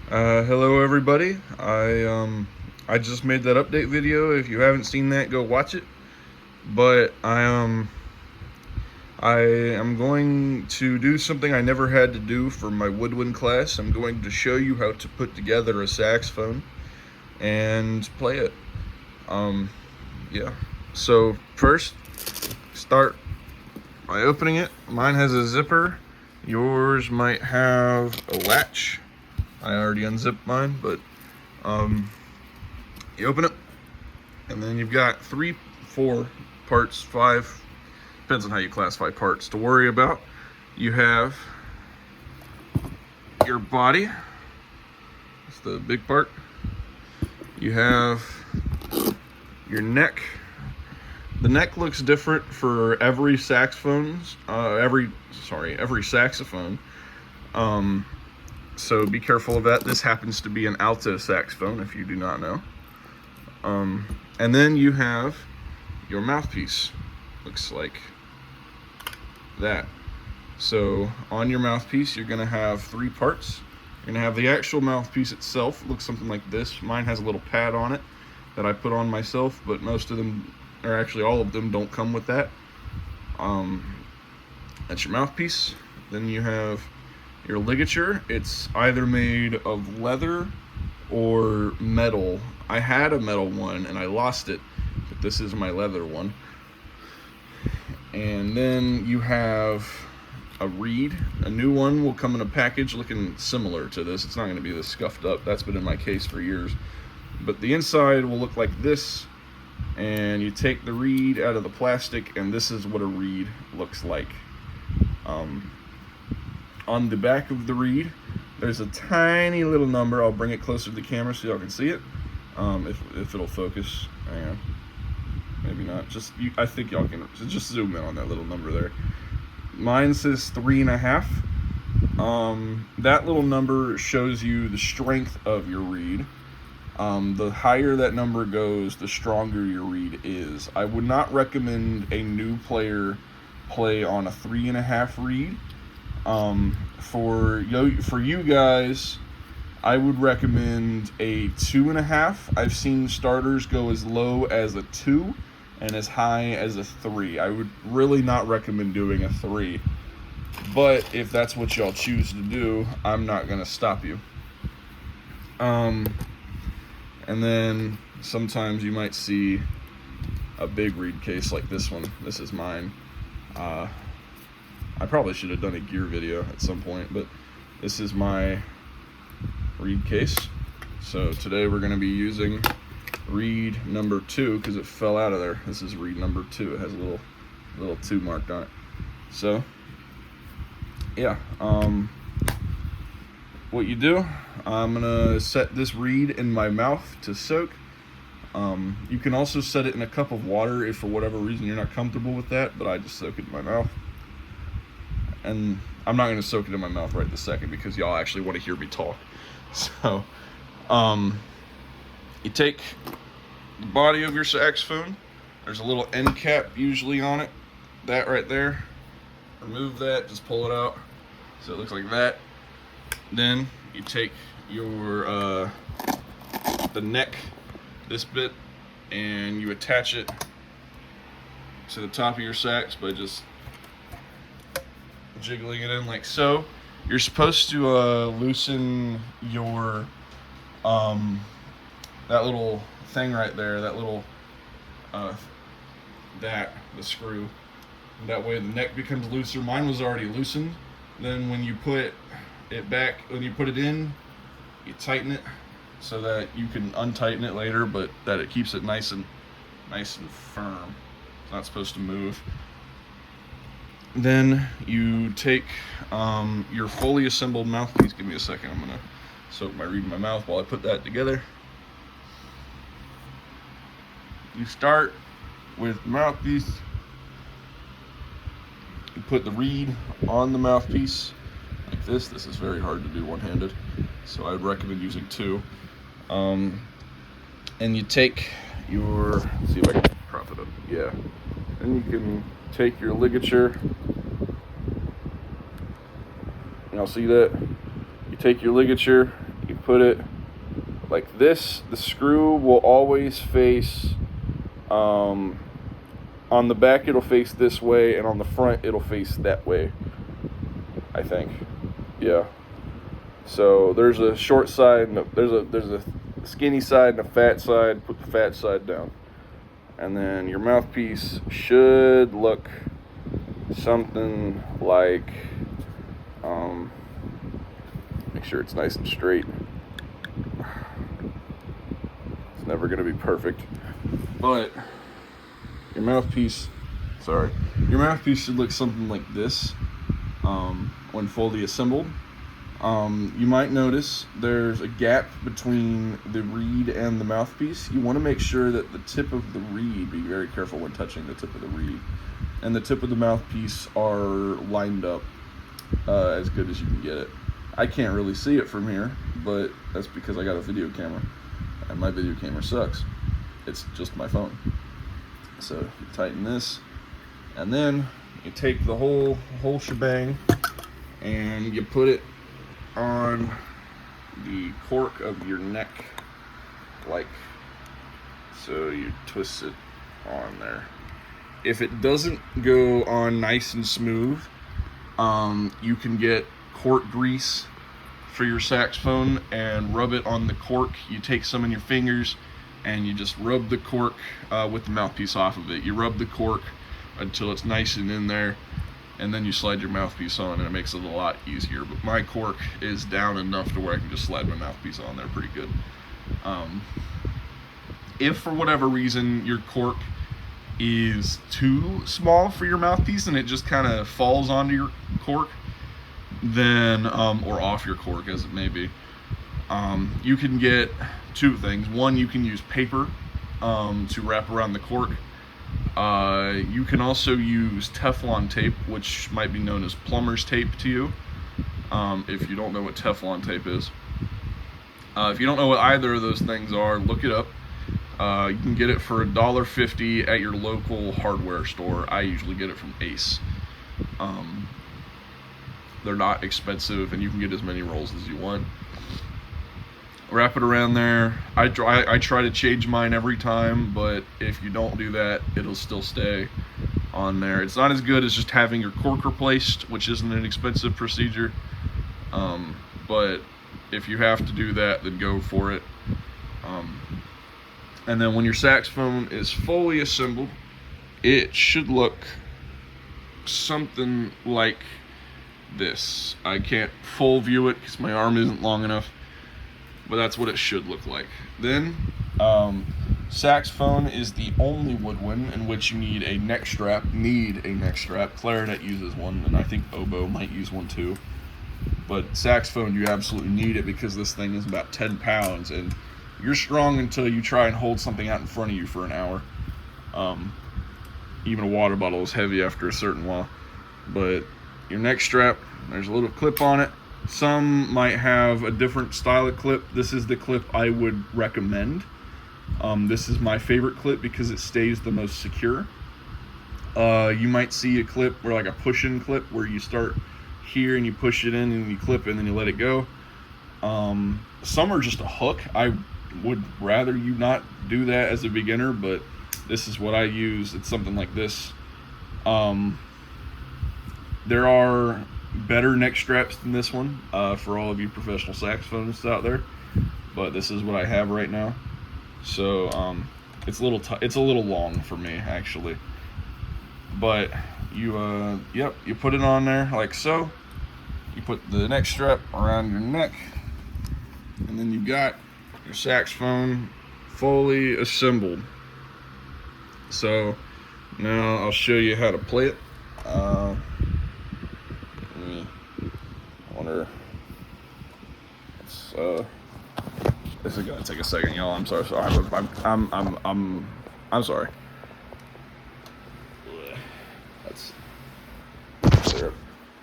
Hello everybody. I just made that update video. If you haven't seen that, go watch it. But I am going to do something I never had to do for my woodwind class. I'm going to show you how to put together a saxophone and play it. Yeah. So first, start by opening it. Mine has a zipper. Yours might have a latch. I already unzipped mine, but you open it, and then you've got 3, 4 parts, 5, depends on how you classify parts to worry about. You have your body, that's the big part. You have your neck. The neck looks different for every saxophone. Every saxophone. So be careful of that. This happens to be an alto saxophone, if you do not know. And then you have your mouthpiece. Looks like that. So on your mouthpiece, you're going to have 3 parts. You're going to have the actual mouthpiece itself. It looks something like this. Mine has a little pad on it that I put on myself, but most of them, or actually all of them, don't come with that. That's your mouthpiece. Then you have your ligature. It's either made of leather or metal. I had a metal one and I lost it, but this is my leather one. And then you have a reed. A new one will come in a package looking similar to this. It's not going to be this scuffed up. That's been in my case for years. But the inside will look like this, and you take the reed out of the plastic, and this is what a reed looks like. On the back of the reed, there's a tiny little number. I'll bring it closer to the camera so y'all can see it. If it'll focus. Hang on. Maybe not. I think y'all can just zoom in on that little number there. Mine says 3.5. That little number shows you the strength of your reed. The higher that number goes, the stronger your reed is. I would not recommend a new player play on a 3.5 reed. For you guys, I would recommend a 2.5. I've seen starters go as low as a 2 and as high as a 3. I would really not recommend doing a 3. But if that's what y'all choose to do, I'm not gonna stop you. And then sometimes you might see a big reed case like this one. This is mine. I probably should have done a gear video at some point, but this is my reed case. So today we're going to be using reed number 2 because it fell out of there. This is reed number 2. It has a little 2 marked on it. So yeah, what you do, I'm gonna set this reed in my mouth to soak. You can also set it in a cup of water if for whatever reason you're not comfortable with that, but I just soak it in my mouth. And I'm not going to soak it in my mouth right this second because y'all actually want to hear me talk. So, you take the body of your saxophone. There's a little end cap usually on it. That right there. Remove that, just pull it out so it looks like that. Then you take your the neck, this bit, and you attach it to the top of your sax by just jiggling it in like so. You're supposed to loosen your that little thing right there, that little the screw. And that way the neck becomes looser. Mine was already loosened. Then when you put it back, when you put it in, you tighten it so that you can untighten it later, but that it keeps it nice and firm. It's not supposed to move. Then you take your fully assembled mouthpiece. Give me a second. I'm gonna soak my reed in my mouth while I put that together. You start with the mouthpiece. You put the reed on the mouthpiece like this. This is very hard to do one-handed, so I would recommend using 2. And you take your, let's see if I can prop it up. Yeah. Then you can take your ligature. Y'all see that? You take your ligature, you put it like this. The screw will always face, on the back it'll face this way, and on the front it'll face that way, I think. Yeah. So there's a short side, and there's a skinny side and a fat side. Put the fat side down. And then your mouthpiece should look something like, make sure it's nice and straight. It's never going to be perfect. But your mouthpiece should look something like this when fully assembled. You might notice there's a gap between the reed and the mouthpiece. You want to make sure that the tip of the reed, be very careful when touching the tip of the reed, and the tip of the mouthpiece are lined up as good as you can get it. I can't really see it from here, but that's because I got a video camera, and my video camera sucks. It's just my phone. So you tighten this, and then you take the whole shebang, and you put it on the cork of your neck, like so. You twist it on there. If it doesn't go on nice and smooth, you can get cork grease for your saxophone and rub it on the cork. You take some in your fingers and you just rub the cork with the mouthpiece off of it. You rub the cork until it's nice and in there, and then you slide your mouthpiece on, and it makes it a lot easier. But my cork is down enough to where I can just slide my mouthpiece on there pretty good. If for whatever reason your cork is too small for your mouthpiece and it just kind of falls onto your cork, then or off your cork as it may be, you can get two things. One, you can use paper to wrap around the cork. You can also use Teflon tape, which might be known as plumber's tape to you, if you don't know what Teflon tape is. If you don't know what either of those things are, look it up. You can get it for $1.50 at your local hardware store. I usually get it from Ace. They're not expensive, and you can get as many rolls as you want. Wrap it around there. I try to change mine every time, but if you don't do that, it'll still stay on there. It's not as good as just having your cork replaced, which isn't an expensive procedure. But if you have to do that, then go for it. And then when your saxophone is fully assembled, it should look something like this. I can't full view it because my arm isn't long enough, but that's what it should look like. Then, saxophone is the only woodwind in which you need a neck strap. Clarinet uses one, and I think oboe might use one too. But saxophone, you absolutely need it because this thing is about 10 pounds, and you're strong until you try and hold something out in front of you for an hour. Even a water bottle is heavy after a certain while. But your neck strap, there's a little clip on it. Some might have a different style of clip. This is the clip I would recommend. This is my favorite clip because it stays the most secure. You might see a clip where, like a push-in clip, where you start here and you push it in and you clip it and then you let it go. Some are just a hook. I would rather you not do that as a beginner, but this is what I use. It's something like this. There are better neck straps than this one for all of you professional saxophonists out there, but this is what I have right now. So it's a little long for me actually, but you you put it on there like so. You put the neck strap around your neck, and then you got your saxophone fully assembled. So now I'll show you how to play it. I wonder. This is gonna take a second, y'all. I'm sorry. I'm sorry. Is there a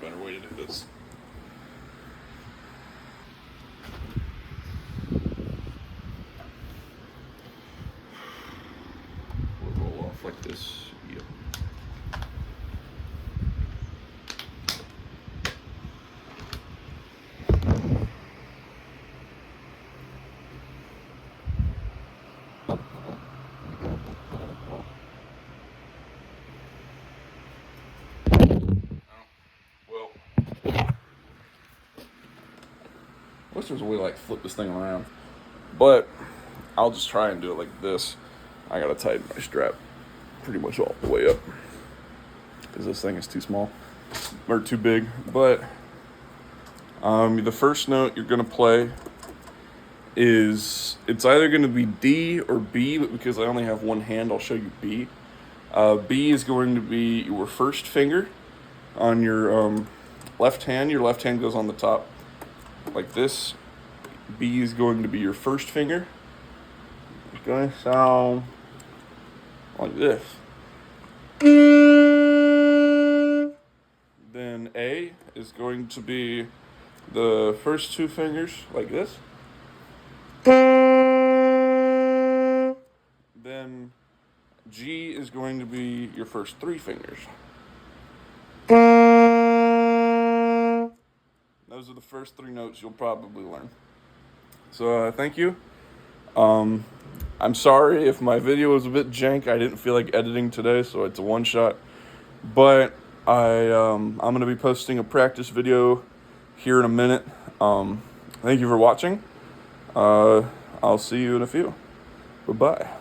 better way to do this? We'll roll off like this. Yep. I wish there was a way to like flip this thing around. But I'll just try and do it like this. I gotta tighten my strap pretty much all the way up because this thing is too small or too big. But the first note you're gonna play is, it's either gonna be D or B, but because I only have one hand, I'll show you B. B is going to be your first finger on your left hand. Your left hand goes on the top like this. B is going to be your first finger. It's going to sound like this. Then A is going to be the first two fingers like this. Then G is going to be your first three fingers. Those are the first three notes you'll probably learn. So thank you. I'm sorry if my video was a bit jank. I didn't feel like editing today, so it's a one shot. But I'm gonna be posting a practice video here in a minute. Thank you for watching. I'll see you in a few. Bye-bye.